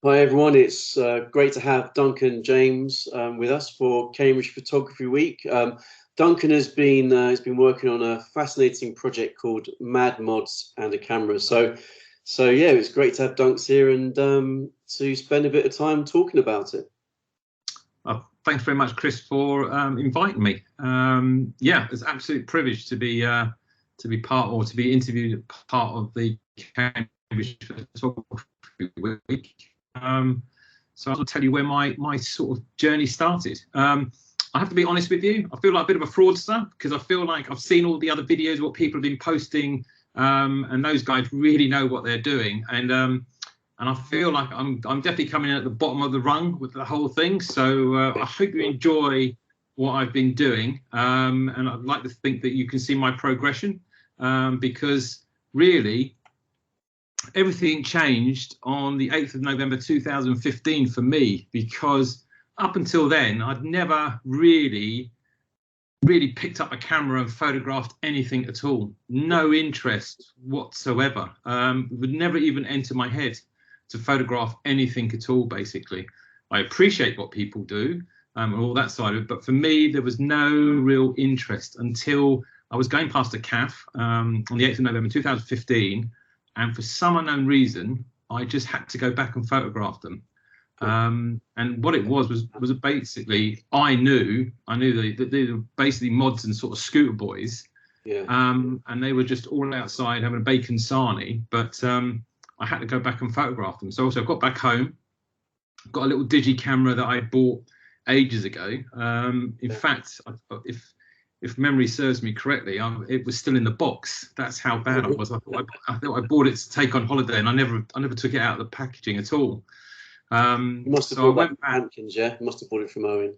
Hi everyone, it's great to have Duncan James with us for Cambridge Photography Week. Duncan has been working on a fascinating project called Mad Mods and a camera. So yeah, it's great to have Dunks here and to spend a bit of time talking about it. Thanks very much, Chris, for inviting me. Yeah, it's an absolute privilege to be part or to be interviewed as part of the Cambridge Photography Week. So I'll tell you where my sort of journey started. I have to be honest with you, I feel like a bit of a fraudster because I feel like I've seen all the other videos, what people have been posting, and those guys really know what they're doing. And I feel like I'm definitely coming in at the bottom of the rung with the whole thing. So I hope you enjoy what I've been doing. And I'd like to think that you can see my progression because really, everything changed on the 8th of November 2015 for me, because up until then I'd never really picked up a camera and photographed anything at all. No interest whatsoever. Would never even enter my head to photograph anything at all. Basically, I appreciate what people do and all that side of it, but for me there was no real interest until I was going past a CAF on the 8th of November 2015. And for some unknown reason, I just had to go back and photograph them. And what it was basically, I knew that they were basically mods and sort of scooter boys. Yeah. And they were just all outside having a bacon sarnie, but I had to go back and photograph them. So also I got back home, got a little digi camera that I bought ages ago. In fact, if memory serves me correctly, it was still in the box. That's how bad I was. I thought I bought it to take on holiday, and I never took it out of the packaging at all. You must have bought that from Campkins, yeah? You must have bought it from Owen.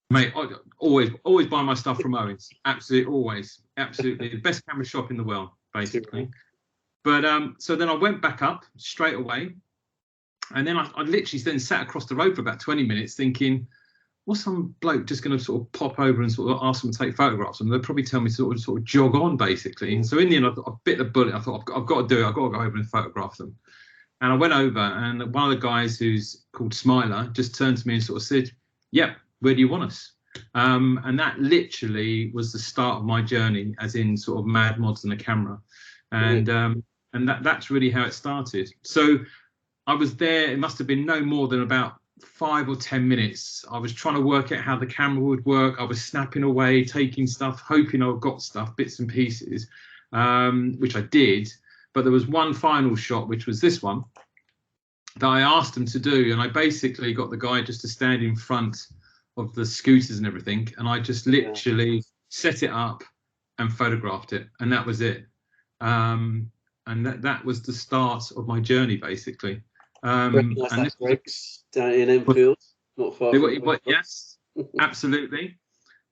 Mate, I always buy my stuff from Owen's. Absolutely, always. Absolutely. The best camera shop in the world, basically. But so then I went back up straight away. And then I literally then sat across the road for about 20 minutes thinking, what's some bloke just going to sort of pop over and sort of ask them to take photographs? And they'll probably tell me to sort of jog on, basically. And so in the end, I bit the bullet. I thought, I've got to do it. I've got to go over and photograph them. And I went over, and one of the guys who's called Smiler just turned to me and sort of said, yep, where do you want us? And that literally was the start of my journey, as in sort of Mad Mods and a camera. And that's really how it started. So I was there, it must have been no more than about 5 or 10 minutes. I was trying to work out how the camera would work. I was snapping away, taking stuff, hoping I got stuff, bits and pieces, which I did. But there was one final shot, which was this one, that I asked him to do. And I basically got the guy just to stand in front of the scooters and everything. And I just literally set it up and photographed it. And that was it. And that was the start of my journey, basically. And this Greg's down in Enfield, not far from yes, absolutely.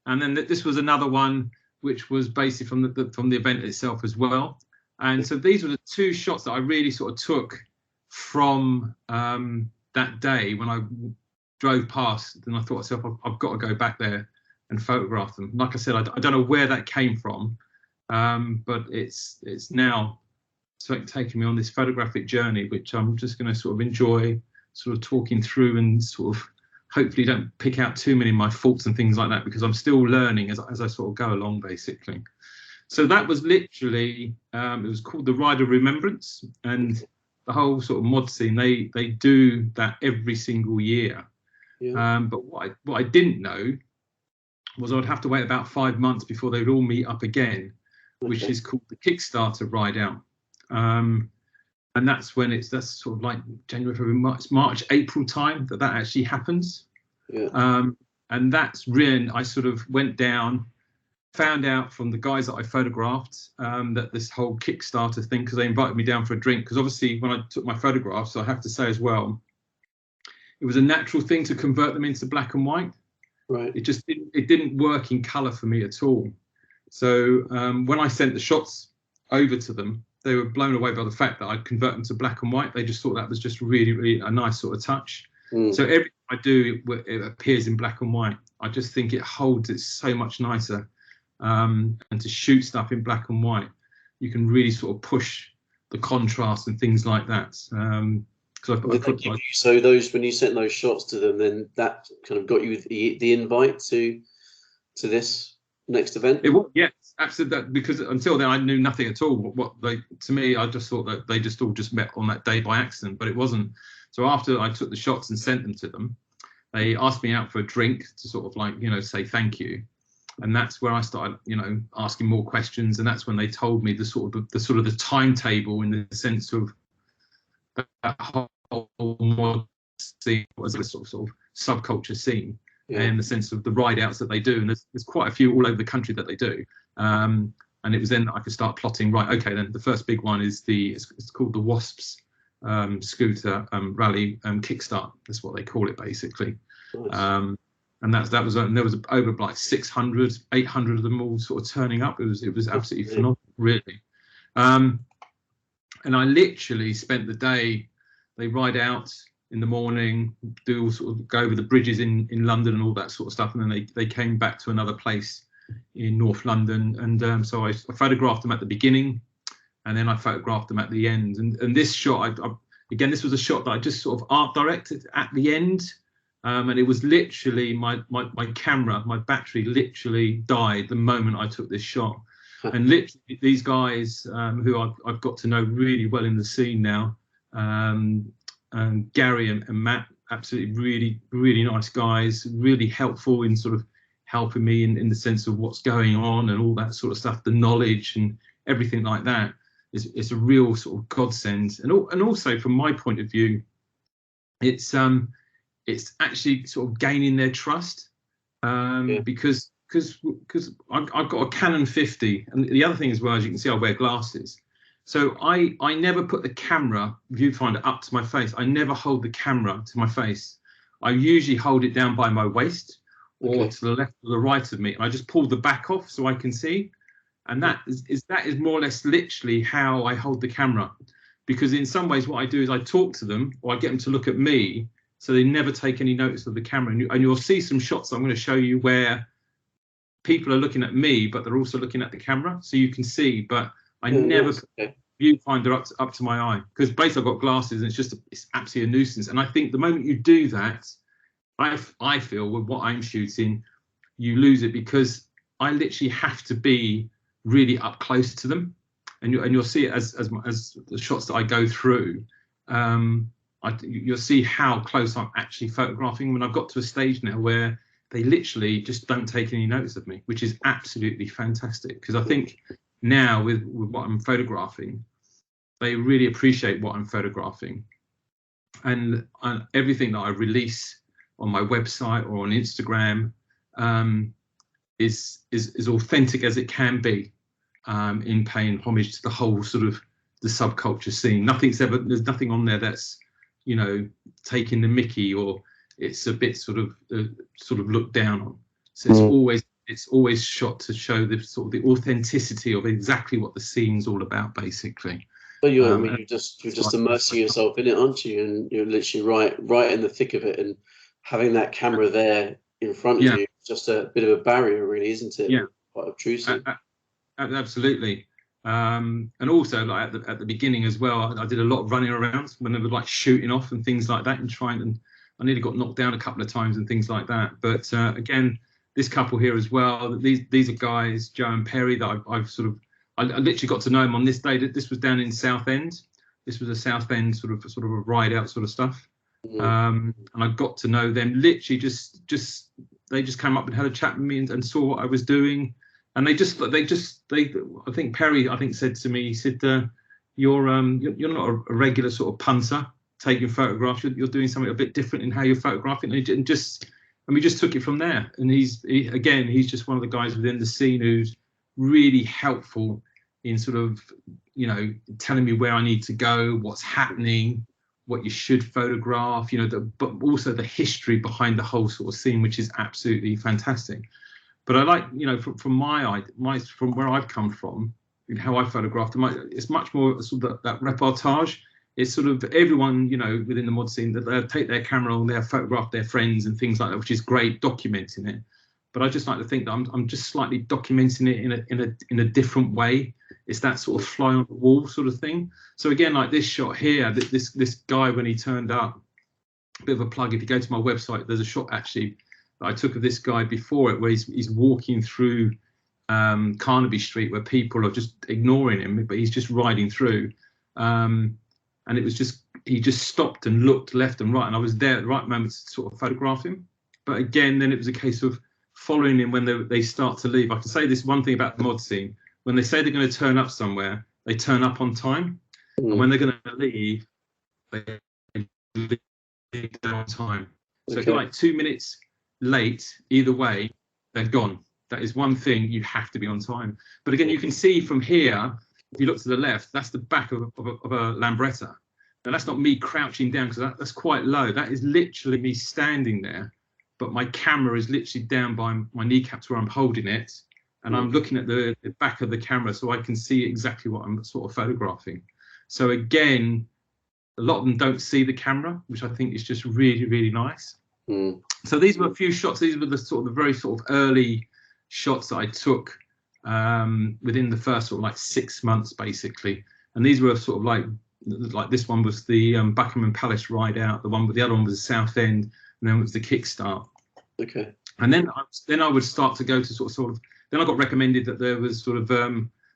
And then this was another one which was basically from the event itself as well. And so these were the two shots that I really sort of took from that day when I drove past. And I thought to myself, I've got to go back there and photograph them. Like I said, I don't know where that came from, but it's now taking me on this photographic journey, which I'm just going to sort of enjoy sort of talking through, and sort of hopefully don't pick out too many of my faults and things like that, because I'm still learning as I sort of go along, basically. So that was literally, it was called the Ride of Remembrance, and the whole sort of mod scene, they do that every single year. But what I didn't know was I'd have to wait about 5 months before they would all meet up again, which is called the Kickstarter Ride Out. And that's when that's sort of like January, February, March, April time that actually happens. And that's when I sort of went down, found out from the guys that I photographed that this whole Kickstarter thing, because they invited me down for a drink, because obviously when I took my photographs, I have to say as well, it was a natural thing to convert them into black and white. Right. It didn't work in color for me at all. So when I sent the shots over to them, they were blown away by the fact that I'd convert them to black and white. They just thought that was just really, really a nice sort of touch. So everything I do, it appears in black and white. I just think it holds it so much nicer. And to shoot stuff in black and white, you can really sort of push the contrast and things like that. Because Did they give you, so those, when you sent those shots to them, then that kind of got you the invite to this next event? It was, yes, absolutely. Because until then, I knew nothing at all. What they, to me, I just thought that they just all just met on that day by accident, but it wasn't. So after I took the shots and sent them to them, they asked me out for a drink to sort of like, say thank you. And that's where I started, asking more questions. And that's when they told me the sort of the timetable, in the sense of that whole mod scene was a sort of subculture scene, in the sense of the ride outs that they do. And there's quite a few all over the country that they do. And it was then that I could start plotting, right, okay, then the first big one is it's called the Wasps scooter rally kickstart. That's what they call it, basically. Nice. And that was, and there was over like 600, 800 of them all sort of turning up. It was absolutely phenomenal, really. And I literally spent the day. They ride out in the morning, do all sort of go over the bridges in London and all that sort of stuff, and then they came back to another place in North London. And so I photographed them at the beginning, and then I photographed them at the end. And this shot, again, this was a shot that I just sort of art directed at the end. And it was literally my camera, my battery literally died the moment I took this shot. And literally these guys who I've got to know really well in the scene now, Gary and Matt, absolutely really, really nice guys, really helpful in sort of helping me in the sense of what's going on and all that sort of stuff, the knowledge and everything like that. It's a real sort of godsend. And also from my point of view, it's actually sort of gaining their trust, because I've got a Canon 50, and the other thing as well, as you can see, I wear glasses. So I never put the camera viewfinder up to my face. I never hold the camera to my face. I usually hold it down by my waist or to the left or the right of me. And I just pull the back off so I can see. And that is more or less literally how I hold the camera. Because in some ways what I do is I talk to them, or I get them to look at me, so they never take any notice of the camera. And you'll see some shots I'm going to show you where people are looking at me, but they're also looking at the camera, so you can see. But I never put the viewfinder up to my eye, because basically I've got glasses, and it's absolutely a nuisance. And I think the moment you do that, I feel with what I'm shooting, you lose it, because I literally have to be really up close to them, and you'll see it as the shots that I go through. You'll see how close I'm actually photographing when I've got to a stage now where they literally just don't take any notice of me, which is absolutely fantastic. Because I think now with what I'm photographing, they really appreciate what I'm photographing, and everything that I release on my website or on Instagram is authentic as it can be, in paying homage to the whole sort of the subculture scene. There's nothing on there that's taking the mickey, or it's a bit sort of looked down on. So it's always shot to show the sort of the authenticity of exactly what the scene's all about, basically. But you're just immersing yourself in it, aren't you? And you're literally right in the thick of it, and having that camera there in front of you, just a bit of a barrier, really, isn't it? Yeah, quite obtrusive. Absolutely. And also, like at the beginning as well, I did a lot of running around when they were like shooting off and things like that, and I nearly got knocked down a couple of times and things like that. But again, this couple here as well, these are guys, Joe and Perry, that I literally got to know them on this day. This was down in Southend. This was a Southend sort of a ride out sort of stuff. And I got to know them literally they just came up and had a chat with me and saw what I was doing. And I think Perry said to me, he said, you're not a regular sort of punter taking photographs. You're doing something a bit different in how you're photographing. And we just took it from there. And he's just one of the guys within the scene who's really helpful in sort of, telling me where I need to go, what's happening, what you should photograph, but also the history behind the whole sort of scene, which is absolutely fantastic. But I like, from from where I've come from, how I photographed them, it's much more sort of that reportage. It's sort of everyone, within the mod scene, that they take their camera and they photograph their friends and things like that, which is great, documenting it. But I just like to think that I'm just slightly documenting it in a different way, it's that sort of fly on the wall sort of thing. So again, like this shot here, this guy when he turned up, a bit of a plug. If you go to my website, there's a shot actually that I took of this guy before it, where he's walking through Carnaby Street, where people are just ignoring him, but he's just riding through. And it was just, he just stopped and looked left and right, and I was there at the right moment to sort of photograph him. But again, then it was a case of following him when they start to leave. I can say this one thing about the mod scene: when they say they're going to turn up somewhere, they turn up on time, and when they're going to leave, they leave on time. So if you're like 2 minutes late, either way, they're gone. That is one thing, you have to be on time. But again, you can see from here, if you look to the left, that's the back of a Lambretta. Now that's not me crouching down, because that's quite low. That is literally me standing there, but my camera is literally down by my kneecaps where I'm holding it, and I'm looking at the back of the camera so I can see exactly what I'm sort of photographing. So again, a lot of them don't see the camera, which I think is just really, really nice. So these were a few shots. These were the very sort of early shots that I took within the first sort of like 6 months, basically. And these were sort of like this one was the Buckingham Palace ride out. The other one was the South End, and then it was the kickstart. Okay. And then I would start to go to sort of. Then I got recommended that there was sort of there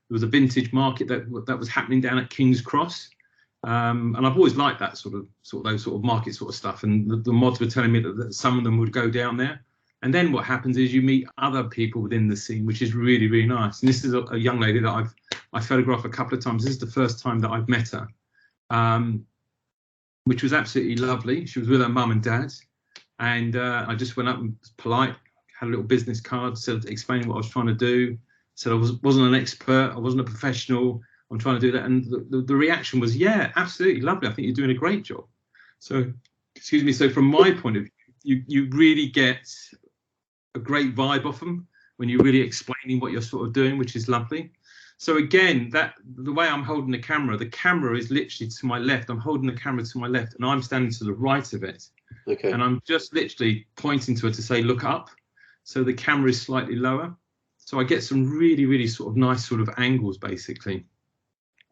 was a vintage market that was happening down at King's Cross. And I've always liked that sort of those sort of market sort of stuff. And the mods were telling me that some of them would go down there. And then what happens is you meet other people within the scene, which is really, really nice. And this is a young lady that I photographed a couple of times. This is the first time that I've met her, which was absolutely lovely. She was with her mum and dad. And I just went up and was polite, had a little business card, said, explaining what I was trying to do. Said I wasn't an expert, I wasn't a professional. I'm trying to do that. And the reaction was, yeah, absolutely lovely. I think you're doing a great job. So, excuse me. So from my point of view, you really get a great vibe off them when you're really explaining what you're sort of doing, which is lovely. So again, the way I'm holding the camera is literally to my left. I'm holding the camera to my left, and I'm standing to the right of it. Okay. And I'm just literally pointing to her to say, look up. So the camera is slightly lower. So I get some really, really sort of nice sort of angles, basically.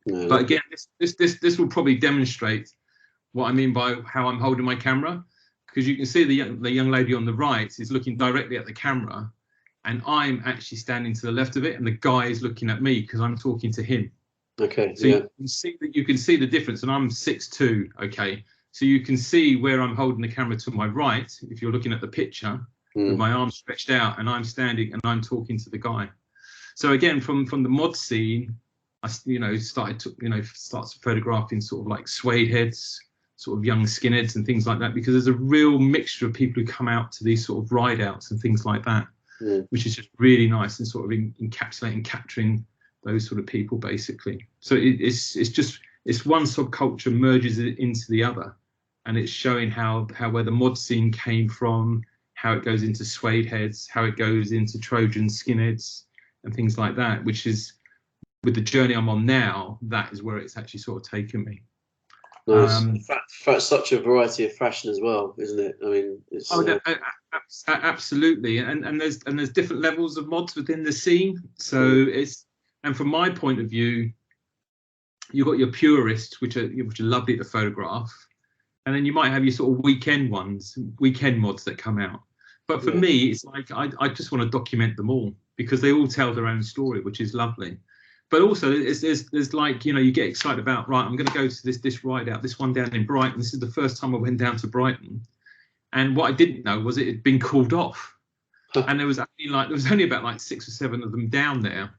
Yeah. But again, this will probably demonstrate what I mean by how I'm holding my camera, because you can see the young lady on the right is looking directly at the camera, and I'm actually standing to the left of it, and the guy is looking at me because I'm talking to him. Okay. So yeah. you can see the difference, and I'm 6'2". Okay. So you can see where I'm holding the camera to my right if you're looking at the picture, with my arms stretched out, and I'm standing and I'm talking to the guy. So again, from the mod scene, I started photographing sort of like suede heads, sort of young skinheads and things like that, because there's a real mixture of people who come out to these sort of ride outs and things like that, which is just really nice, and sort of capturing those sort of people, basically. So it's one subculture merges into the other, and it's showing where the mod scene came from, how it goes into suede heads, how it goes into Trojan skinheads and things like that, which is, with the journey I'm on now, that is where it's actually sort of taken me. Nice. Such a variety of fashion as well, isn't it? I mean, it's, absolutely, and there's different levels of mods within the scene. So and from my point of view, you've got your purists, which are lovely to photograph, and then you might have your sort of weekend mods that come out. But for me, it's like I just want to document them all, because they all tell their own story, which is lovely. But also, there's like, you get excited about, right, I'm going to go to this ride out, this one down in Brighton. This is the first time I went down to Brighton. And what I didn't know was it had been called off. And there was only about like 6 or 7 of them down there.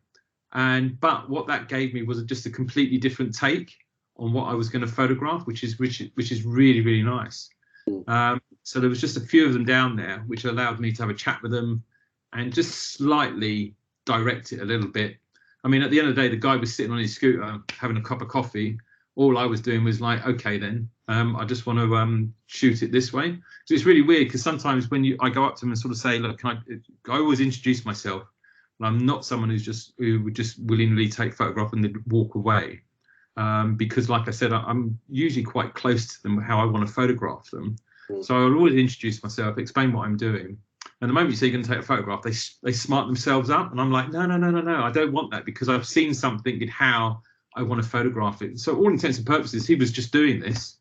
But what that gave me was just a completely different take on what I was going to photograph, which is really, really nice. So there was just a few of them down there, which allowed me to have a chat with them and just slightly direct it a little bit. I mean, at the end of the day, the guy was sitting on his scooter having a cup of coffee. All I was doing was like, okay, then I just want to shoot it this way. So it's really weird, because sometimes when I go up to them and sort of say, look, I always introduce myself. And I'm not someone who would just willingly take a photograph and then walk away. Because like I said, I'm usually quite close to them, how I want to photograph them. So I'll always introduce myself, explain what I'm doing. And the moment you say you're going to take a photograph, they smart themselves up, and I'm like, no, I don't want that, because I've seen something in how I want to photograph it. So all intents and purposes, he was just doing this,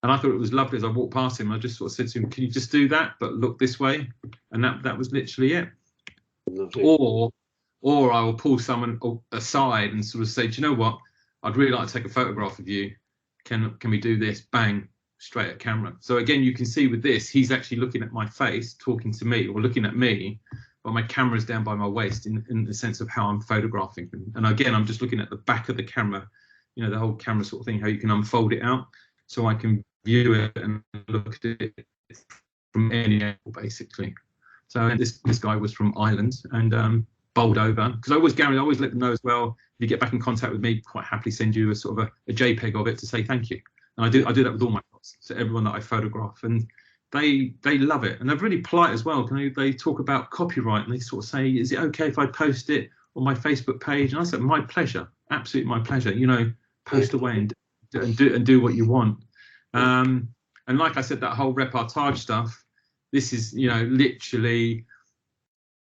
and I thought it was lovely. As I walked past him, I just sort of said to him, "Can you just do that, but look this way?" And that was literally it. Lovely. Or I will pull someone aside and sort of say, "Do you know what? I'd really like to take a photograph of you. Can we do this?" Bang, straight at camera. So again, you can see with this, he's actually looking at my face, talking to me, or looking at me, but my camera's down by my waist in the sense of how I'm photographing them. And again, I'm just looking at the back of the camera, you know, the whole camera sort of thing, how you can unfold it out, so I can view it and look at it from any angle, basically. So this guy was from Ireland, and bowled over, because I always let them know as well, if you get back in contact with me, quite happily send you a sort of a JPEG of it to say thank you. And I do that with all my shots, so everyone that I photograph, and they love it, and they're really polite as well. They talk about copyright, and they sort of say, "Is it okay if I post it on my Facebook page?" And I said, "My pleasure, absolutely my pleasure. You know, post away and do what you want." And like I said, that whole reportage stuff, this is, you know, literally,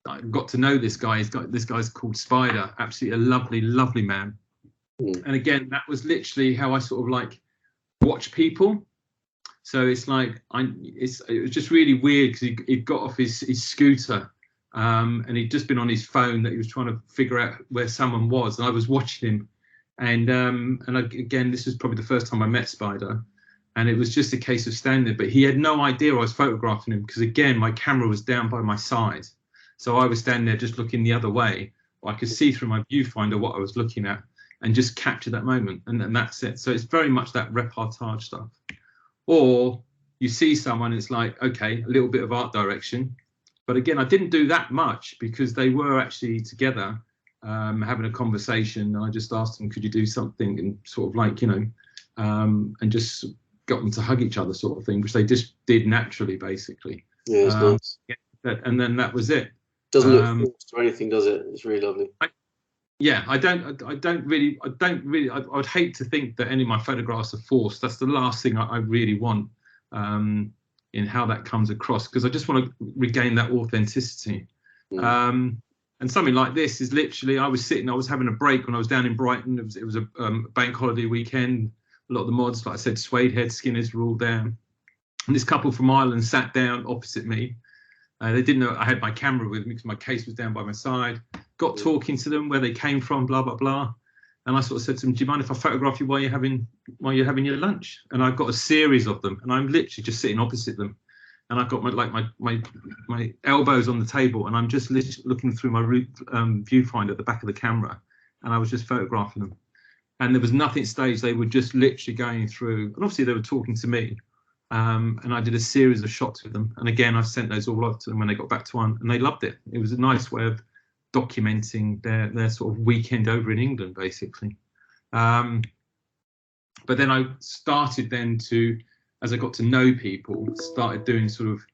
I got to know this guy. This guy's called Spider, absolutely a lovely man. And again, that was literally how I sort of like watch people. So it's like it was just really weird, because he got off his scooter, and he'd just been on his phone, that he was trying to figure out where someone was, and I was watching him, and again, this was probably the first time I met Spider, and it was just a case of standing there, but he had no idea I was photographing him, because again, my camera was down by my side, so I was standing there just looking the other way. I could see through my viewfinder what I was looking at, and just capture that moment, and that's it. So it's very much that reportage stuff. Or you see someone, it's like, okay, a little bit of art direction, but again, I didn't do that much, because they were actually together, having a conversation. I just asked them, could you do something, and sort of like, you know, and just got them to hug each other, sort of thing, which they just did naturally, basically. Yeah, it's nice. And then that was it. Doesn't look forced or anything, does it? It's really lovely. I would hate to think that any of my photographs are forced. That's the last thing I really want, in how that comes across, because I just want to regain that authenticity. And something like this is literally, I was having a break when I was down in Brighton. It was a bank holiday weekend. A lot of the mods, like I said, suede head skinners were all there, and this couple from Ireland sat down opposite me. They didn't know I had my camera with me, because my case was down by my side. Got talking to them, where they came from, blah blah blah, and I sort of said to them, "Do you mind if I photograph you while you're having your lunch?" And I've got a series of them, and I'm literally just sitting opposite them, and I've got my elbows on the table, and I'm just looking through my viewfinder at the back of the camera, and I was just photographing them, and there was nothing staged. They were just literally going through, and obviously they were talking to me. And I did a series of shots with them, and again, I sent those all off to them when they got back to one, and they loved it. It was a nice way of documenting their sort of weekend over in England, basically. But then I started to, as I got to know people, started doing sort of,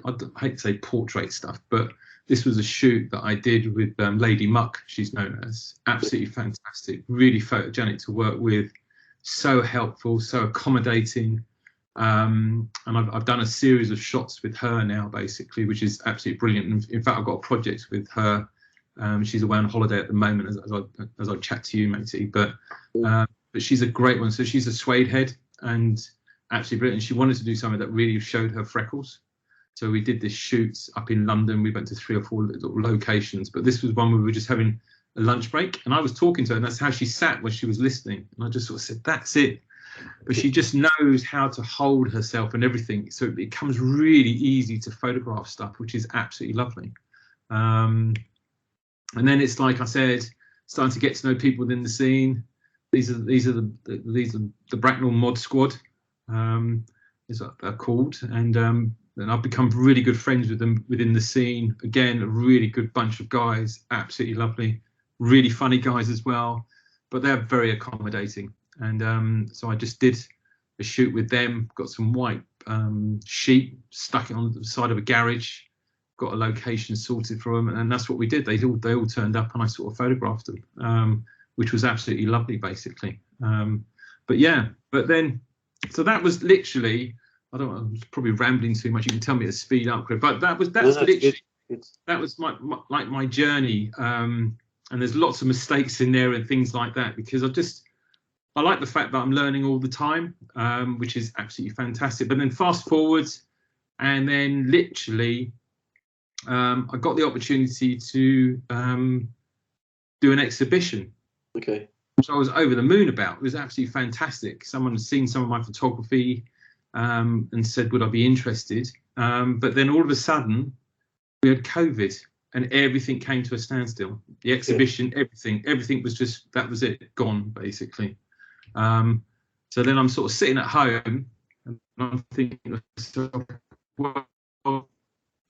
I hate to say portrait stuff, but this was a shoot that I did with Lady Muck, she's known as. Absolutely fantastic, really photogenic to work with, so helpful, so accommodating. And I've done a series of shots with her now, basically, which is absolutely brilliant. In fact, I've got a project with her. She's away on holiday at the moment, as I chat to you, matey. But she's a great one. So she's a suede head, and absolutely brilliant. She wanted to do something that really showed her freckles. So we did this shoot up in London. We went to 3 or 4 little locations, but this was one where we were just having a lunch break, and I was talking to her, and that's how she sat when she was listening. And I just sort of said, "That's it." But she just knows how to hold herself and everything, so it becomes really easy to photograph stuff, which is absolutely lovely. And then it's like I said, starting to get to know people within the scene. These are the Bracknell Mod Squad, is what they're called, and I've become really good friends with them within the scene. Again, a really good bunch of guys, absolutely lovely, really funny guys as well, but they're very accommodating. And so I just did a shoot with them, got some white sheet, stuck it on the side of a garage, got a location sorted for them, and that's what we did. They all turned up, and I sort of photographed them, which was absolutely lovely, basically. But then, so that was literally I don't know, I'm probably rambling too much. You can tell me to speed up, but that's literally that was my journey. And there's lots of mistakes in there and things like that, because I like the fact that I'm learning all the time, which is absolutely fantastic. But then fast forwards, and then literally I got the opportunity to do an exhibition. Okay. Which I was over the moon about. It was absolutely fantastic. Someone had seen some of my photography and said, would I be interested? But then all of a sudden, we had COVID and everything came to a standstill. The exhibition, everything was just, that was it, gone, basically. So then I'm sort of sitting at home and I'm thinking to myself, well, I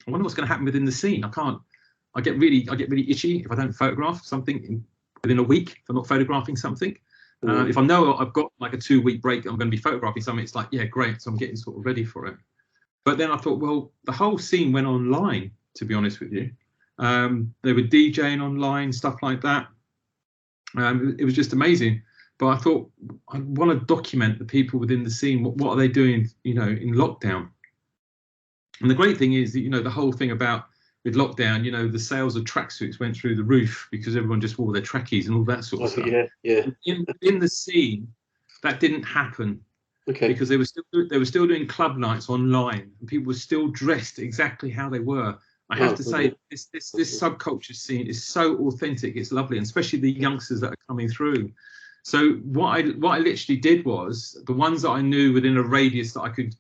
wonder what's going to happen within the scene. I get really itchy if I don't photograph something within a week, if I'm not photographing something. If I know I've got like a 2-week break, I'm going to be photographing something, it's like, yeah, great. So I'm getting sort of ready for it. But then I thought, well, the whole scene went online, to be honest with you. They were DJing online, stuff like that. It was just amazing. But I thought, I want to document the people within the scene. What are they doing, in lockdown? And the great thing is that, the whole thing about with lockdown, the sales of tracksuits went through the roof because everyone just wore their trackies and all that sort of stuff. Yeah. In the scene, that didn't happen. Okay. Because they were still doing club nights online, and people were still dressed exactly how they were. I have to say, this subculture scene is so authentic. It's lovely, and especially the youngsters that are coming through. So what I literally did was, the ones that I knew within a radius that I could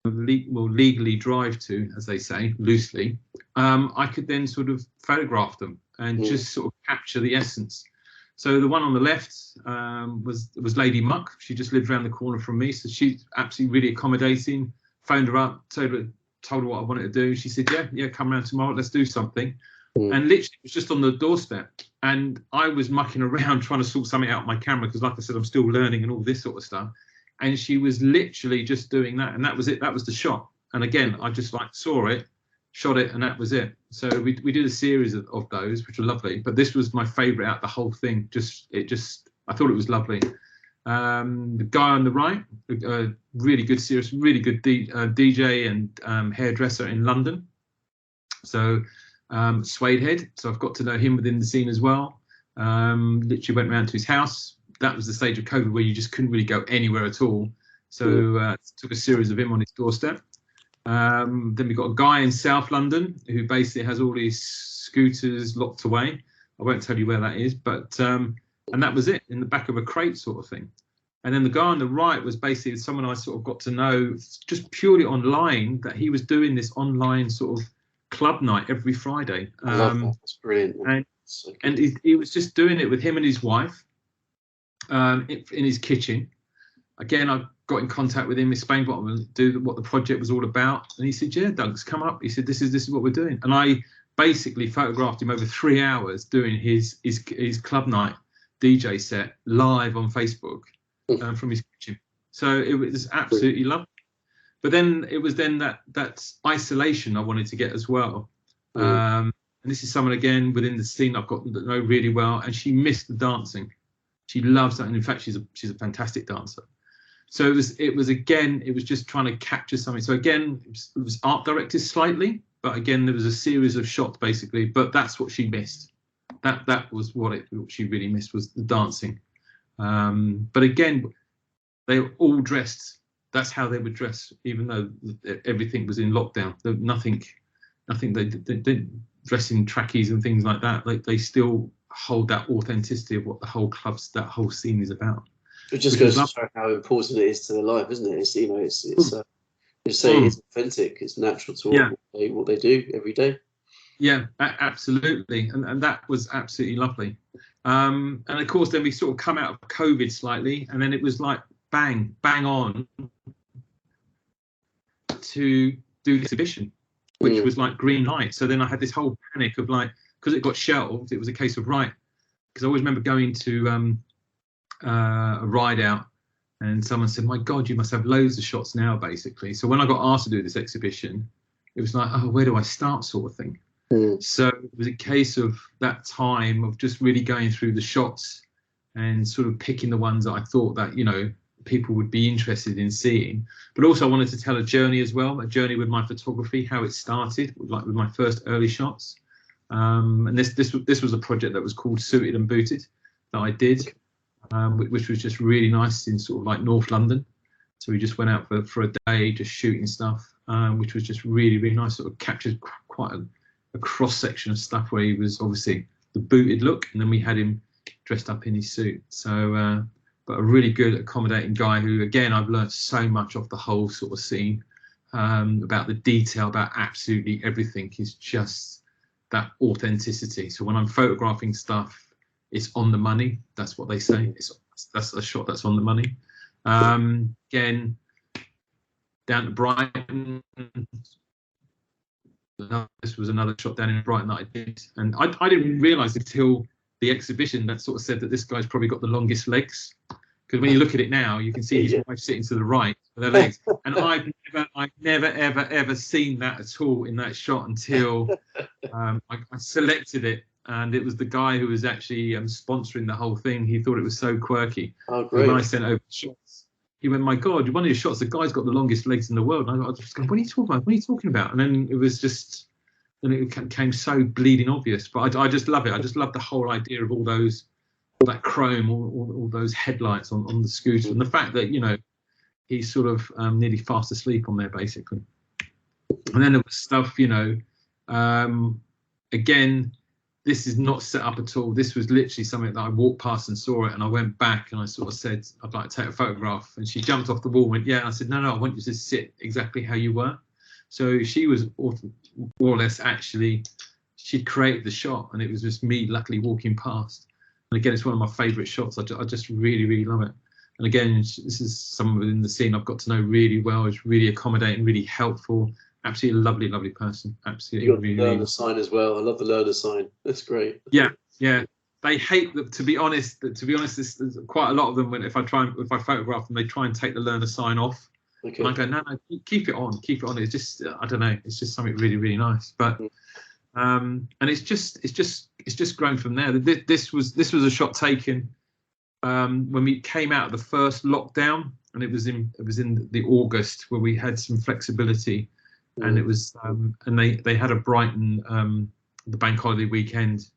legally drive to, as they say, loosely, I could then sort of photograph them and just sort of capture the essence. So the one on the left was Lady Muck. She just lived around the corner from me, so she's absolutely really accommodating. Phoned her up, told her what I wanted to do. She said, yeah, come around tomorrow, let's do something. And literally it was just on the doorstep, and I was mucking around trying to sort something out of my camera, because like I said, I'm still learning and all this sort of stuff. And she was literally just doing that, and that was it. That was the shot. And again, I just saw it, shot it, and that was it. So we did a series of those, which were lovely. But this was my favourite out of the whole thing. I thought it was lovely. The guy on the right, really good, really good DJ and hairdresser in London. So Suede Head. So I've got to know him within the scene as well. Literally went round to his house. That was the stage of COVID where you just couldn't really go anywhere at all. So took a series of him on his doorstep. Then we got a guy in South London who basically has all his scooters locked away. I won't tell you where that is, but and that was it, in the back of a crate sort of thing. And then the guy on the right was basically someone I sort of got to know just purely online, that he was doing this online sort of club night every Friday. I love that. That's brilliant. And he was just doing it with him and his wife in his kitchen. Again, I got in contact with him, explained what the project was all about, and he said, "Yeah, Dunks, come up." He said, "This is what we're doing," and I basically photographed him over 3 hours doing his club night DJ set live on Facebook from his kitchen. So it was absolutely lovely. But then it was that isolation I wanted to get as well. And this is someone again within the scene I've got to know really well, and she missed the dancing. She loves that, and in fact, she's a fantastic dancer. So it was just trying to capture something. So again, it was art directed slightly, but again, there was a series of shots basically. But that's what she missed. That was what she really missed, was the dancing. But again, they were all dressed. That's how they were dressed, even though everything was in lockdown. Nothing. They didn't dress in trackies and things like that. They still hold that authenticity of what the whole that whole scene is about. It just goes to show how important it is to their life, isn't it? It's authentic. It's natural to what they do every day. Yeah, absolutely, and that was absolutely lovely. And of course, then we sort of come out of COVID slightly, and then it was like bang on to do the exhibition, which was like green light. So then I had this whole panic of because it got shelved, it was a case of because I always remember going to a ride out, and someone said, "My God, you must have loads of shots now," basically. So when I got asked to do this exhibition, it was like, oh, where do I start, sort of thing. So it was a case of that time of just really going through the shots and sort of picking the ones that I thought that people would be interested in seeing. But also I wanted to tell a journey as well, a journey with my photography, how it started, like with my first early shots. And this was a project that was called Suited and Booted that I did, which was just really nice in sort of like North London. So we just went out for a day just shooting stuff, which was just really, really nice. Sort of captured quite a cross section of stuff where he was obviously the booted look, and then we had him dressed up in his suit. So, but a really good, accommodating guy who, again, I've learned so much off the whole sort of scene, about the detail, about absolutely everything. Is just that authenticity. So when I'm photographing stuff, it's on the money. That's what they say. That's a shot that's on the money. Again, down to Brighton. This was another shot down in Brighton that I did, and I didn't realise until the exhibition that sort of said that this guy's probably got the longest legs, because when you look at it now, you can see his wife sitting to the right with their legs, and I've never ever seen that at all in that shot until I selected it, and it was the guy who was actually sponsoring the whole thing. He thought it was so quirky. Oh, great. When I sent over the shots, he went, "My God, one of your shots, the guy's got the longest legs in the world." And I was just going, "What are you talking about? What are you talking about?" And then it was just, then it became so bleeding obvious. But I just love it. I just love the whole idea of all that chrome, all those headlights on the scooter, and the fact that, you know, he's sort of nearly fast asleep on there, basically. And then there was stuff, you know, again, this is not set up at all. This was literally something that I walked past and saw it, and I went back and I sort of said, "I'd like to take a photograph." And she jumped off the wall and went, "Yeah." And I said, "No, I want you to sit exactly how you were." So she was more or less, actually, she'd created the shot, and it was just me luckily walking past. And again, it's one of my favourite shots. I just really, really love it. And again, this is someone within the scene I've got to know really well. It's really accommodating, really helpful. Absolutely lovely, lovely person. Absolutely. You got the learner sign as well. I love the learner sign. That's great. Yeah. They hate them, to be honest. There's quite a lot of them. If I photograph them, they try and take the learner sign off. Okay. And I go, no, keep it on. It's just, I don't know. It's just something really, really nice. But and it's just grown from there. This was a shot taken when we came out of the first lockdown, and it was in the August, where we had some flexibility. And it was, and they had a Brighton, the bank holiday weekend.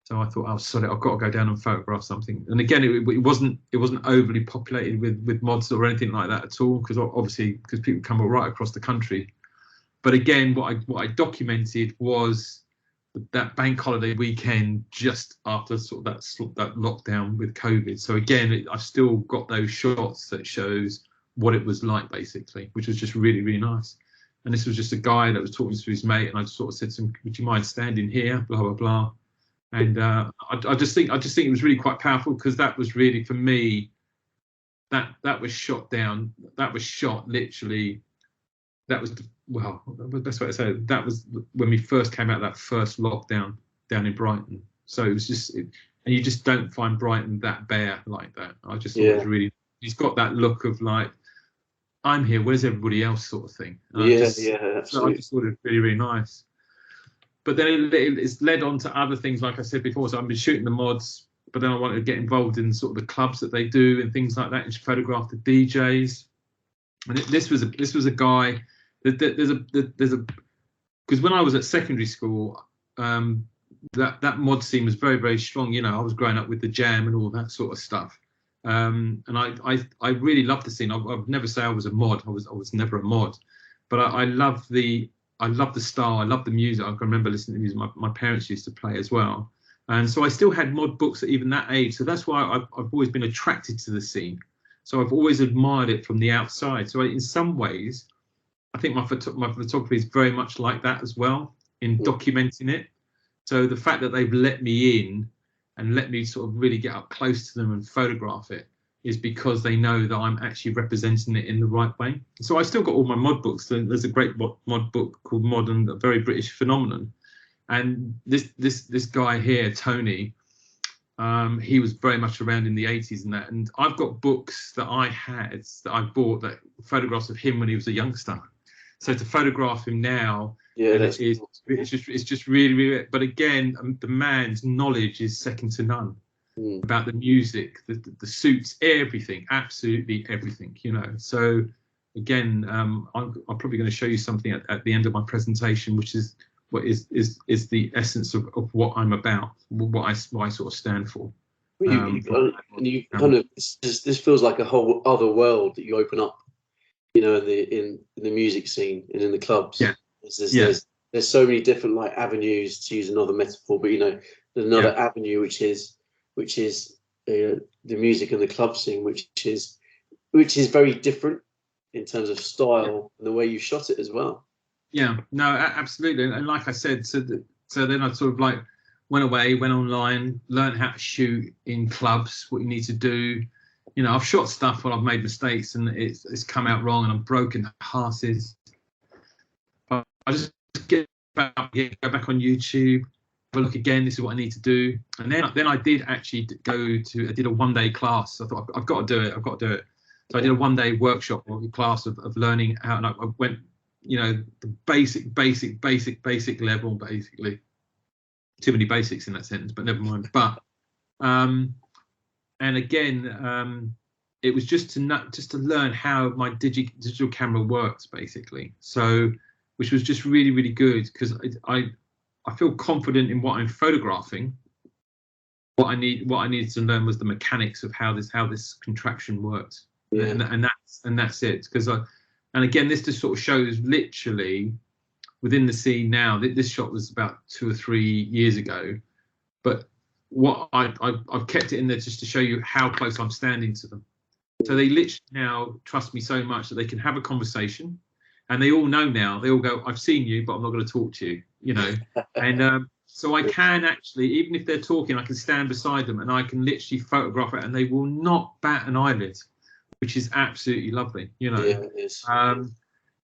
So I thought, oh, sorry, I've got to go down and photograph something. And again, it wasn't overly populated with mods or anything like that at all, because obviously people come right across the country. But again, what I documented was that bank holiday weekend just after sort of that lockdown with COVID. So again, I've still got those shots that shows what it was like, basically, which was just really, really nice. And this was just a guy that was talking to his mate, and I just sort of said to him, "Would you mind standing here?" Blah blah blah. And I just think it was really quite powerful, because that was really, for me, that was shot down. That was shot literally. That was the best way to say it. That was when we first came out of that first lockdown down in Brighton. So it was just, and you just don't find Brighton that bare like that. I just thought it was really. He's got that look of like, I'm here, where's everybody else, sort of thing. And absolutely. So I just thought it was really, really nice. But then it's led on to other things, like I said before. So I've been shooting the mods, but then I wanted to get involved in sort of the clubs that they do and things like that, and photograph the DJs. And this was a guy. There's a because when I was at secondary school, that mod scene was very, very strong. You know, I was growing up with the Jam and all that sort of stuff. And I really loved the scene. I would never say I was a mod. I was never a mod, but I love the style. I love the music. I can remember listening to music my parents used to play as well. And so I still had mod books at even that age. So that's why I've always been attracted to the scene. So I've always admired it from the outside. So in some ways, I think my photography is very much like that as well, in documenting it. So the fact that they've let me in and let me sort of really get up close to them and photograph it is because they know that I'm actually representing it in the right way. So I still got all my mod books. There's a great mod book called Modern, a Very British Phenomenon. And this guy here, Tony, he was very much around in the 80s and that. And I've got books that I bought, that photographs of him when he was a youngster. So to photograph him now, it's just really, really. But again, the man's knowledge is second to none. about the music, the suits, everything, absolutely everything, you know. So again, I'm probably going to show you something at the end of my presentation, which is what is the essence of what I'm about, what I sort of stand for. You kind of, this feels like a whole other world that you open up, you know, in the music scene and in the clubs. Yeah. There's so many different like avenues, to use another metaphor, but you know, there's another avenue which is the music and the club scene, which is very different in terms of style and the way you shot it as well. Yeah, no, absolutely. And like I said, so then I sort of like went away, went online, learned how to shoot in clubs, what you need to do. You know, I've shot stuff where I've made mistakes and it's come out wrong and I'm broken hearted. But I just go back on YouTube, have a look again. This is what I need to do. And then I did actually I did a 1-day class. I thought I've got to do it. So I did a 1-day workshop or class of learning how, and I went, you know, the basic level, basically. Too many basics in that sentence, but never mind. But and again, it was just to learn how my digital camera works, basically. So, which was just really, really good, because I feel confident in what I'm photographing. What I needed to learn was the mechanics of how this contraction works, and that's it. Because and again, this just sort of shows literally within the scene now. This shot was about 2 or 3 years ago, but what I've kept it in there just to show you how close I'm standing to them. So they literally now trust me so much that they can have a conversation, and they all know now. They all go, "I've seen you, but I'm not going to talk to you," you know. And so I can actually, even if they're talking, I can stand beside them and I can literally photograph it, and they will not bat an eyelid, which is absolutely lovely, you know. Yeah, it is.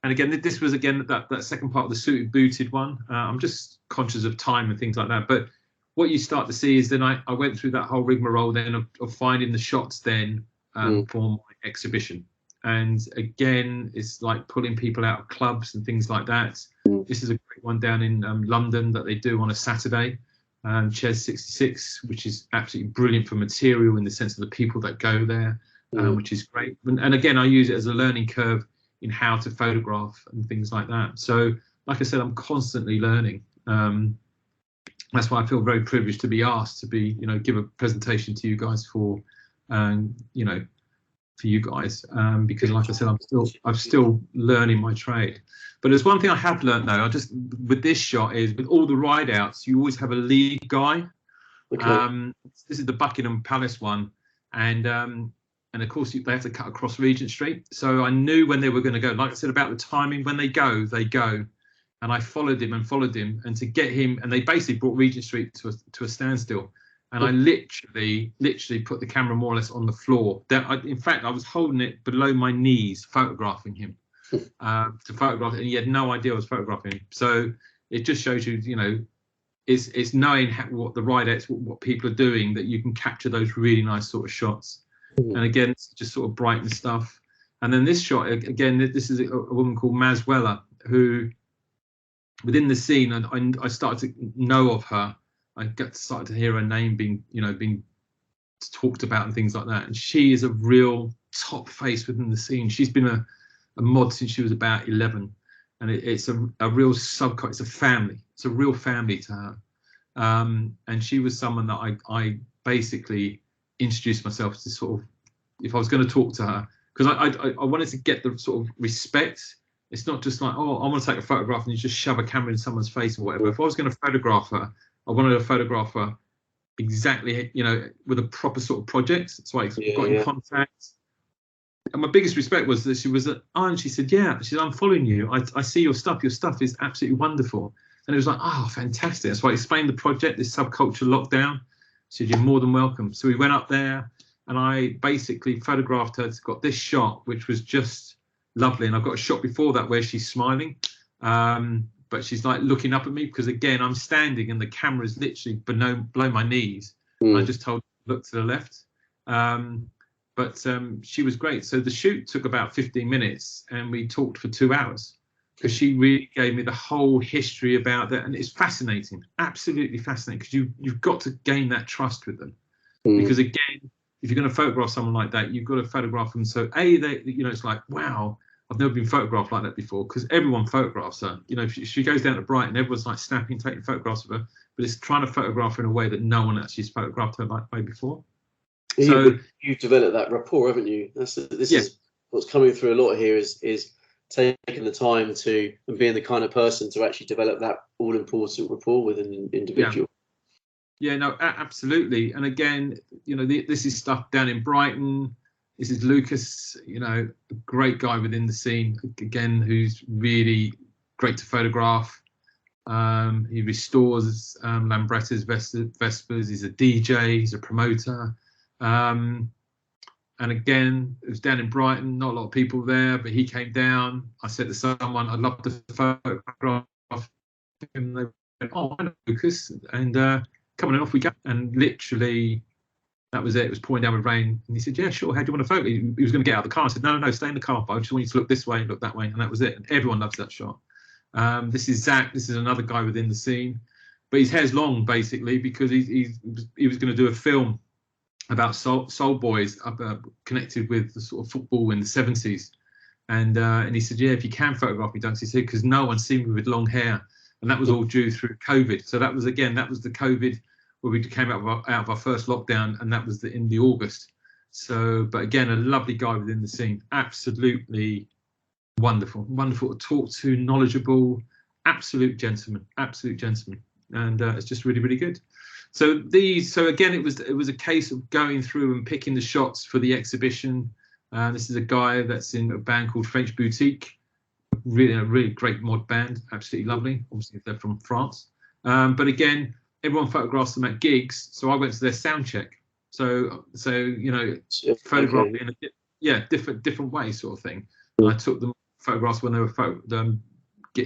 And again, this was that second part of the suited booted one. I'm just conscious of time and things like that. But what you start to see is then I went through that whole rigmarole then of finding the shots then for my exhibition. And again, it's like pulling people out of clubs and things like that. This is a great one down in London that they do on a Saturday, Ches 66, which is absolutely brilliant for material in the sense of the people that go there, which is great. And again, I use it as a learning curve in how to photograph and things like that. So, like I said, I'm constantly learning. That's why I feel very privileged to be asked to be, you know, give a presentation to you guys for, you know, for you guys, because like I said, I'm still learning my trade. But there's one thing I have learned though. With this shot is with all the ride outs, you always have a lead guy. Okay. This is the Buckingham Palace one, and of course they have to cut across Regent Street. So I knew when they were going to go. Like I said about the timing, when they go, and I followed him, and to get him, and they basically brought Regent Street to a standstill. And I literally put the camera more or less on the floor. In fact, I was holding it below my knees, photographing him, to photograph it, and he had no idea I was photographing him. So it just shows you, you know, it's knowing what the ridettes, what people are doing, that you can capture those really nice sort of shots. And again, it's just sort of brighten stuff. And then this shot, again, this is a woman called Maswella, who within the scene, and I started to know of her. I started to hear her name being talked about and things like that. And she is a real top face within the scene. She's been a mod since she was about 11, and it's a real subculture. It's a family. It's a real family to her. And she was someone that I basically introduced myself to, sort of, if I was going to talk to her, because I wanted to get the sort of respect. It's not just like, oh, I want to take a photograph and you just shove a camera in someone's face or whatever. If I was going to photograph her, I wanted to photograph her exactly, you know, with a proper sort of project. So I got in contact. And my biggest respect was that she was, and she said, yeah, she said, I'm following you. I see your stuff. Your stuff is absolutely wonderful. And it was like, oh, fantastic. So I explained the project, this subculture lockdown. She said, you're more than welcome. So we went up there and I basically photographed her. It's got this shot, which was just lovely. And I've got a shot before that where she's smiling. But she's like looking up at me because, again, I'm standing and the camera's literally below my knees. I just told her to look to the left. But she was great. So the shoot took about 15 minutes and we talked for 2 hours because she really gave me the whole history about that. And it's fascinating, absolutely fascinating, because you've got to gain that trust with them. Because again, if you're going to photograph someone like that, you've got to photograph them. So they, it's like, wow, I've never been photographed like that before, because everyone photographs her. If she goes down to Brighton, everyone's like snapping, taking photographs of her, but it's trying to photograph her in a way that no one actually has photographed her like way before. So you've developed that rapport, haven't you? This is what's coming through a lot here is taking the time to, and being the kind of person to actually develop that all important rapport with an individual. Yeah, no, absolutely. And again, this is stuff down in Brighton. This is Lucas, a great guy within the scene, again, who's really great to photograph. He restores Lambrettas, Vespers. He's a DJ, he's a promoter. And again, it was down in Brighton, not a lot of people there, but he came down. I said to someone, I'd love to photograph him. They went, oh, I know Lucas. And coming off we go. And literally, that was it. It was pouring down with rain. And he said, yeah, sure. How do you want to photo? He was going to get out of the car. I said, no, stay in the car. But I just want you to look this way and look that way. And that was it. And everyone loves that shot. This is Zach. This is another guy within the scene. But his hair's long, basically, because he was going to do a film about soul boys connected with the sort of football in the 70s. And he said, yeah, if you can photograph me, Duncan, he said, because no one's seen me with long hair. And that was all due through COVID. So that was the COVID where we came out of our first lockdown, and that was in the August. So, but again, a lovely guy within the scene, absolutely wonderful to talk to, knowledgeable, absolute gentleman, and it's just really, really good. So again, it was a case of going through and picking the shots for the exhibition. This is a guy that's in a band called French Boutique, really great mod band, absolutely lovely. Obviously, they're from France, but again, everyone photographs them at gigs, so I went to their sound check. So photographed in a different way, sort of thing. And I took them photographs when they were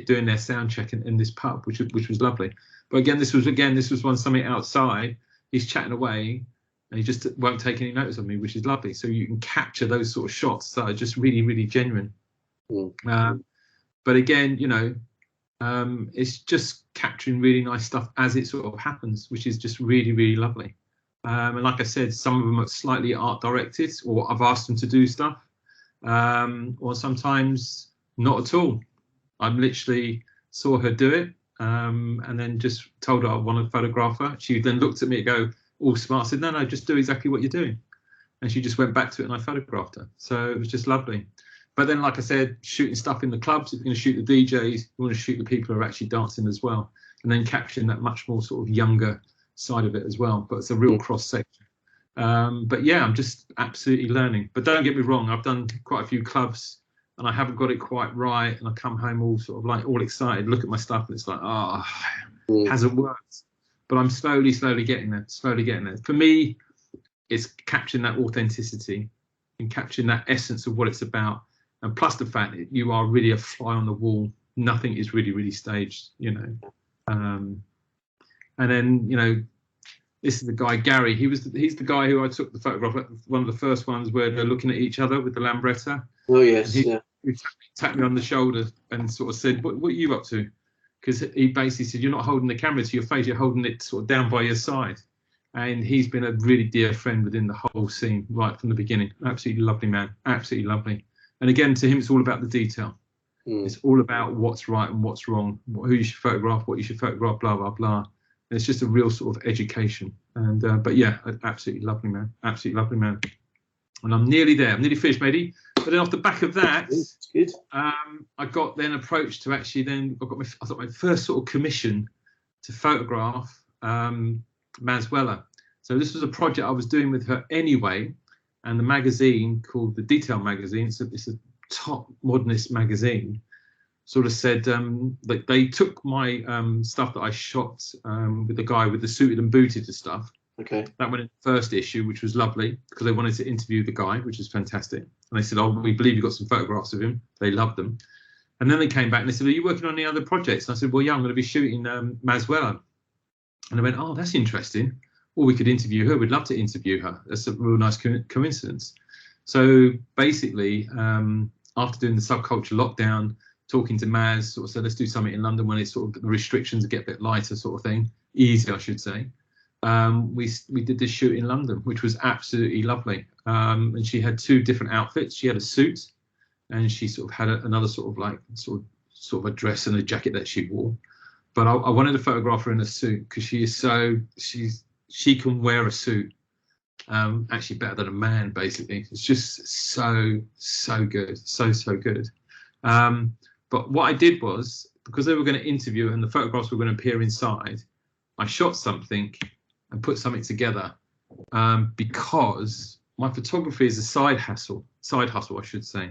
doing their sound check in this pub, which was lovely. But again, this was something outside. He's chatting away, and he just won't take any notice of me, which is lovely. So you can capture those sort of shots that are just really, really genuine. But again, it's just capturing really nice stuff as it sort of happens, which is just really, really lovely. And like I said, some of them are slightly art directed, or I've asked them to do stuff, or sometimes not at all. I literally saw her do it, and then just told her I want to photograph her. She then looked at me and go all smart, said, no, just do exactly what you're doing. And she just went back to it, and I photographed her. So it was just lovely. But then, like I said, shooting stuff in the clubs, if you're going to shoot the DJs, you want to shoot the people who are actually dancing as well, and then capturing that much more sort of younger side of it as well. But it's a real cross section. But yeah, I'm just absolutely learning. But don't get me wrong, I've done quite a few clubs and I haven't got it quite right, and I come home all sort of like all excited, look at my stuff, and it's like, hasn't worked. But I'm slowly getting there. For me, it's capturing that authenticity and capturing that essence of what it's about. And plus the fact that you are really a fly on the wall, nothing is really, really staged, And then, this is the guy, Gary. He's the guy who I took the photograph, one of the first ones where they're looking at each other with the Lambretta. Oh, yes, He tapped me on the shoulder and sort of said, what are you up to? Because he basically said, you're not holding the camera to your face, you're holding it sort of down by your side. And he's been a really dear friend within the whole scene right from the beginning. Absolutely lovely man, absolutely lovely. And again, to him, it's all about the detail. It's all about what's right and what's wrong, who you should photograph, what you should photograph, blah, blah, blah. And it's just a real sort of education. And but yeah, absolutely lovely man, absolutely lovely man. And I'm nearly there. I'm nearly finished, matey. But then off the back of that, good. I got then approached to actually then I got my first sort of commission to photograph Maswella. So this was a project I was doing with her anyway, and the magazine called the Detail magazine. So it's a top modernist magazine. Sort of said that they took my stuff that I shot with the guy with the suited and booted and stuff. Okay. That went in the first issue, which was lovely because they wanted to interview the guy, which is fantastic. And they said, "Oh, we believe you got some photographs of him." They loved them. And then they came back and they said, "Are you working on any other projects?" And I said, "Well, yeah, I'm going to be shooting Maswella." And they went, "Oh, that's interesting. Well, we could interview her. We'd love to interview her. That's a real nice coincidence." So basically, after doing the subculture lockdown, talking to Maz, sort of said, let's do something in London when it's sort of the restrictions get a bit lighter, sort of thing, easy, I should say. we did this shoot in London, which was absolutely lovely. And she had 2 different outfits. She had a suit, and she sort of had another sort of like sort of a dress and a jacket that she wore. But I wanted to photograph her in a suit because she can wear a suit actually better than a man, basically. It's just so good, so good. But what I did was, because they were going to interview and the photographs were going to appear inside, I shot something and put something together, because my photography is a side hustle, I should say.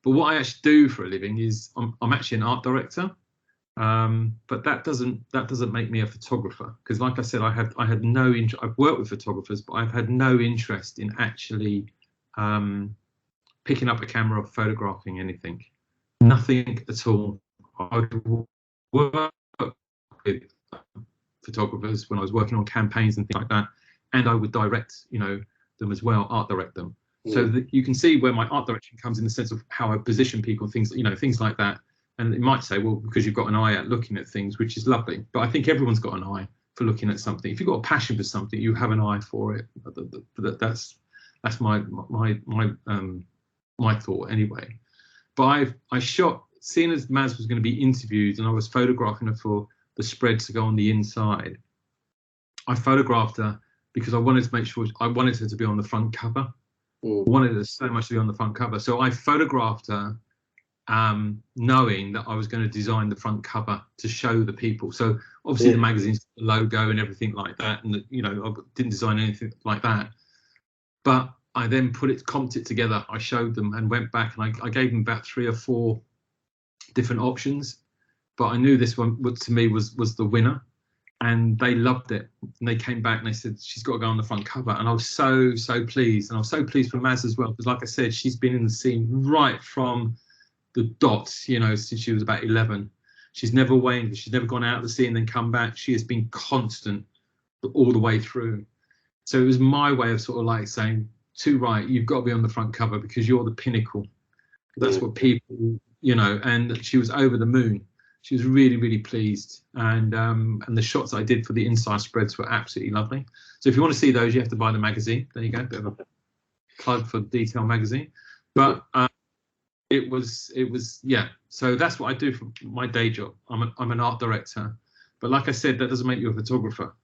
But what I actually do for a living is I'm actually an art director. But that doesn't make me a photographer, because like I said, I had no interest. I've worked with photographers, but I've had no interest in actually picking up a camera or photographing anything. Nothing at all. I would work with photographers when I was working on campaigns and things like that, and I would direct, them as well, art direct them. So that you can see where my art direction comes in the sense of how I position people, things like that. And it might say, well, because you've got an eye at looking at things, which is lovely. But I think everyone's got an eye for looking at something. If you've got a passion for something, you have an eye for it. That's my thought anyway. But I shot, seeing as Maz was going to be interviewed and I was photographing her for the spread to go on the inside, I photographed her because I wanted to make sure, I wanted her to be on the front cover. I wanted her so much to be on the front cover. So I photographed her knowing that I was going to design the front cover to show the people. So obviously the magazine's logo and everything like that, and I didn't design anything like that, but I then comped it together. I showed them and went back and I gave them about 3 or 4 different options, but I knew this one to me was the winner, and they loved it. And they came back and they said she's got to go on the front cover, and I was so pleased. And I was so pleased for Maz as well, because like I said, she's been in the scene right from the dots, since she was about 11. She's never waned. She's never gone out of the scene and then come back. She has been constant all the way through. So it was my way of sort of like saying, right, you've got to be on the front cover because you're the pinnacle. That's what people, and she was over the moon. She was really pleased. And the shots I did for the inside spreads were absolutely lovely. So if you want to see those, you have to buy the magazine. There you go, bit of a plug for Detail magazine. But it was so that's what I do for my day job. I'm an art director, but like I said, that doesn't make you a photographer.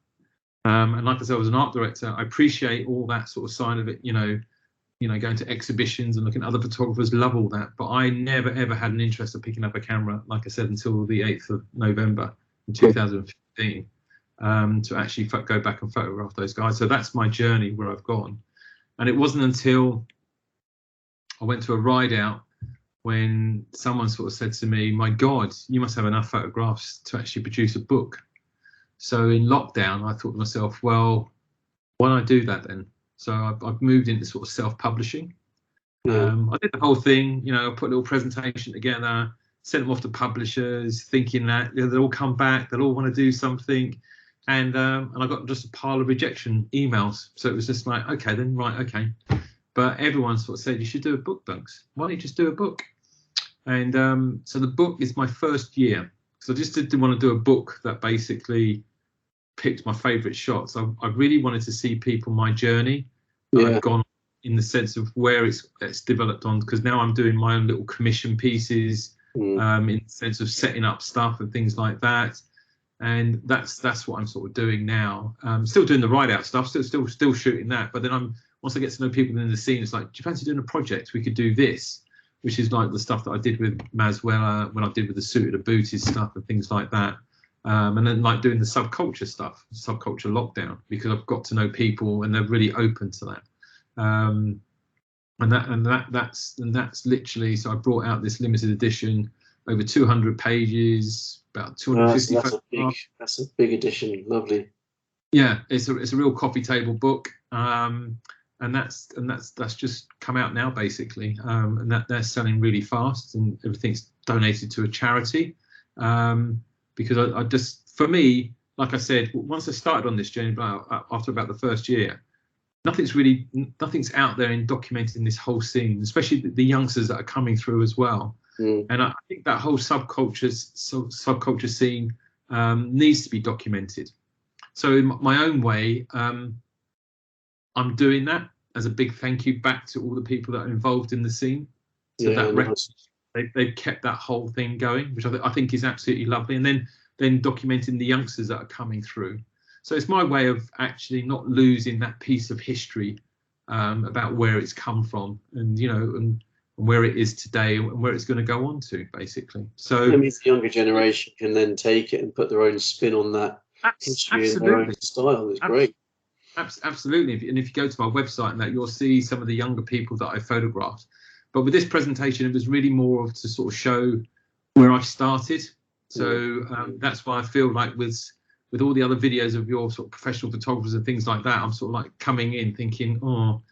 And like I said, I was an art director. I appreciate all that sort of side of it, going to exhibitions and looking at other photographers, love all that, but I never ever had an interest in picking up a camera, like I said, until the 8th of November in 2015, to actually go back and photograph those guys. So that's my journey where I've gone. And it wasn't until I went to a ride out when someone sort of said to me, my God, you must have enough photographs to actually produce a book. So in lockdown, I thought to myself, well, why don't I do that then? So I've moved into sort of self-publishing. I did the whole thing, I put a little presentation together, sent them off to publishers, thinking that they'll all come back, they'll all want to do something. And I got just a pile of rejection emails. So it was just like, okay, then, right, okay. But everyone sort of said, you should do a book, Dunks. Why don't you just do a book? And so the book is my first year. So I just didn't want to do a book that basically picked my favourite shots. I really wanted to see people, my journey that I've gone in the sense of where it's developed on, because now I'm doing my own little commission pieces in the sense of setting up stuff and things like that. And that's what I'm sort of doing now. Still doing the ride out stuff, still shooting that. But then once I get to know people in the scene, it's like, do you fancy doing a project? We could do this, which is like the stuff that I did with Maswella when I did with the Suited and Booted stuff and things like that. And then like doing the subculture stuff, subculture lockdown, because I've got to know people and they're really open to that. That's literally, so I brought out this limited edition, over 200 pages, about 250. That's a big edition. Lovely. Yeah, it's a real coffee table book. And that's just come out now basically, and that they're selling really fast, and everything's donated to a charity. Because I just, for me, like I said, once I started on this journey, after about the first year, nothing's out there in documenting this whole scene, especially the youngsters that are coming through as well. And I think that whole subculture scene needs to be documented. So in my own way, I'm doing that as a big thank you back to all the people that are involved in the scene. So Yeah, that nice. they've kept that whole thing going, which I think is absolutely lovely. And then documenting the youngsters that are coming through. So it's my way of actually not losing that piece of history about where it's come from, and and where it is today and where it's going to go on to, basically. So That means the younger generation can then take it and put their own spin on that history in their own style. It's great. Absolutely. And if you go to my website and that, you'll see some of the younger people that I photographed. But with this presentation, it was really more of to sort of show where I started. So that's why I feel like with all the other videos of your sort of professional photographers and things like that, I'm sort of like coming in thinking, oh,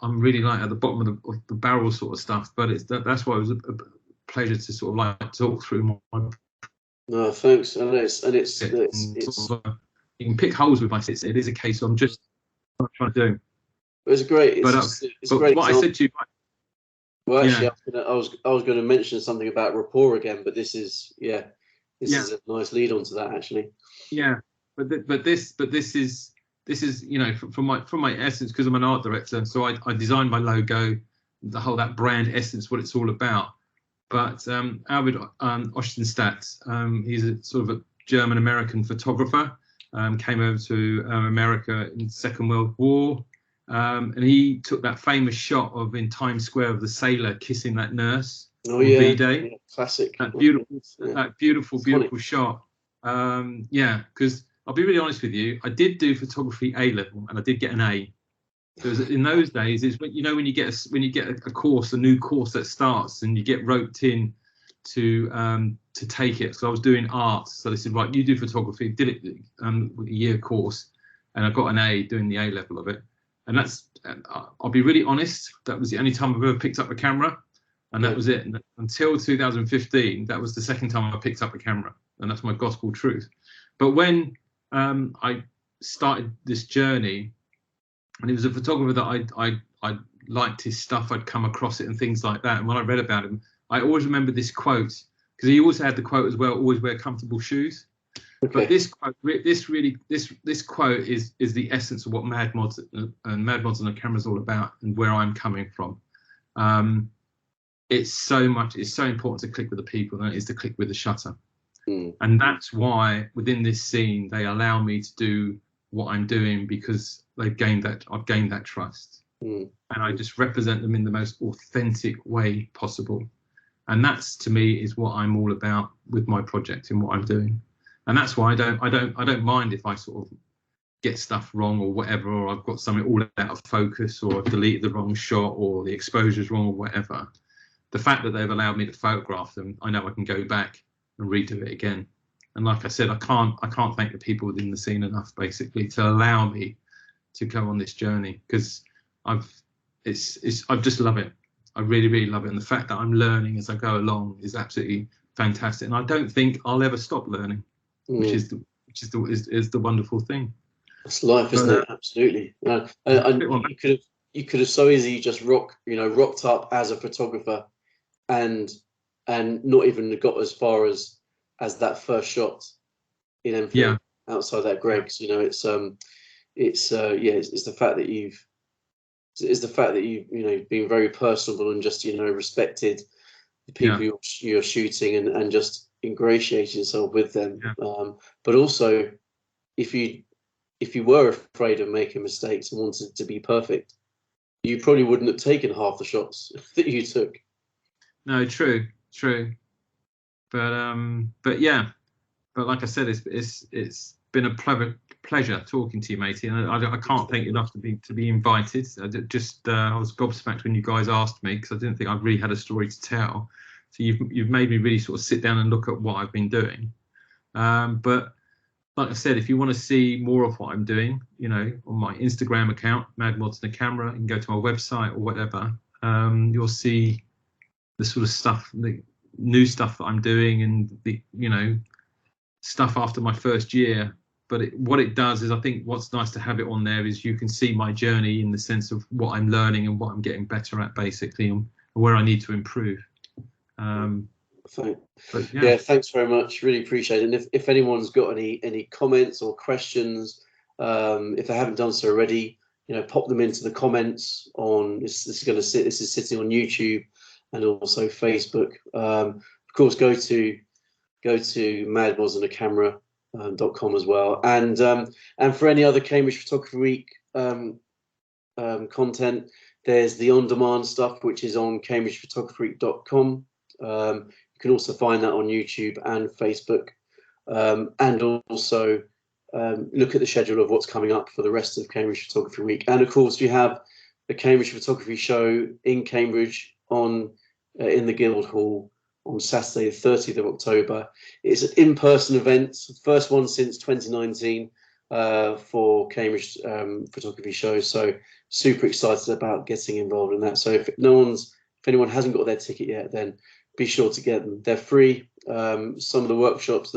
I'm really like at the bottom of the barrel sort of stuff. But that's why it was a pleasure to sort of like talk through my. No, thanks. And it's you can pick holes with my sits. It is a case of I'm just trying to do. It's great. It's great. What I said to you. Well, actually, I was going to mention something about rapport again, but this is a nice lead on to that, actually. Yeah, but this is from my essence, because I'm an art director, so I designed my logo, that brand essence, what it's all about. But Albert Ostenstadt, he's a sort of a German American photographer, came over to America in the Second World War. And he took that famous shot in Times Square of the sailor kissing that nurse on V-Day. Yeah, classic. That beautiful shot. Because I'll be really honest with you, I did do photography A level and I did get an A. Because in those days, it's when you get a course, a new course that starts, and you get roped in to take it. So I was doing art, so they said, right, you do photography. Did it a year course, and I got an A doing the A level of it. And I'll be really honest, that was the only time I've ever picked up a camera, and that was it. And until 2015, that was the second time I picked up a camera, and that's my gospel truth. But when I started this journey, and he was a photographer that I liked his stuff, I'd come across it and things like that. And when I read about him, I always remember this quote, because he also had the quote as well, always wear comfortable shoes. Okay. But this quote is the essence of what Mad Mods and Mad Mods on the camera is all about, and where I'm coming from. It's so important to click with the people than it is to click with the shutter. And that's why within this scene they allow me to do what I'm doing, because I've gained that trust. And I just represent them in the most authentic way possible. And that's, to me, is what I'm all about with my project and what I'm doing. And that's why I don't mind if I sort of get stuff wrong or whatever, or I've got something all out of focus, or I've deleted the wrong shot, or the exposure's wrong, or whatever. The fact that they've allowed me to photograph them, I know I can go back and redo it again. And like I said, I can't thank the people within the scene enough, basically, to allow me to go on this journey, because I just love it. I really, really love it. And the fact that I'm learning as I go along is absolutely fantastic. And I don't think I'll ever stop learning, which is the wonderful thing. It's life, isn't it? Absolutely. And you could have so easily just rocked up as a photographer and not even got as far as that first shot in Enfield outside that Greg's. It's the fact that you've been very personable and just respected the people you're shooting and just ingratiated yourself with them. But also, if you were afraid of making mistakes and wanted to be perfect, you probably wouldn't have taken half the shots that you took. No, true. But like I said, it's been a pleasure talking to you, matey, and I can't thank you enough to be invited. I was gobsmacked when you guys asked me, because I didn't think I really had a story to tell. So you've made me really sort of sit down and look at what I've been doing. But like I said, if you want to see more of what I'm doing, on my Instagram account, Mad Mods and a Camera, you can go to my website or whatever. You'll see the sort of stuff, the new stuff that I'm doing, and the stuff after my first year. But what it does is, I think what's nice to have it on there is you can see my journey in the sense of what I'm learning and what I'm getting better at, basically, and where I need to improve. Yeah, thanks very much. Really appreciate it. And if anyone's got any comments or questions, if they haven't done so already, pop them into the comments on this. This is sitting on YouTube and also Facebook. Of course, go to madmodsandacamera.com as well. And for any other Cambridge Photography Week content, there's the on-demand stuff, which is on cambridgephotographyweek.com. You can also find that on YouTube and Facebook, and also look at the schedule of what's coming up for the rest of Cambridge Photography Week. And of course, you have the Cambridge Photography Show in Cambridge in the Guildhall on Saturday, the 30th of October. It's an in-person event, first one since 2019 for Cambridge Photography Show. So super excited about getting involved in that. So if anyone hasn't got their ticket yet, then be sure to get them. They're free. Some of the workshops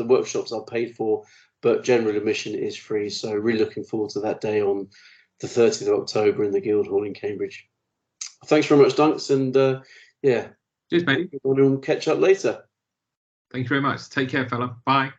are paid for, but general admission is free. So really looking forward to that day on the 30th of October in the Guildhall in Cambridge. Thanks very much, Dunks, and yeah. Cheers, mate. We'll catch up later. Thank you very much. Take care, fella. Bye.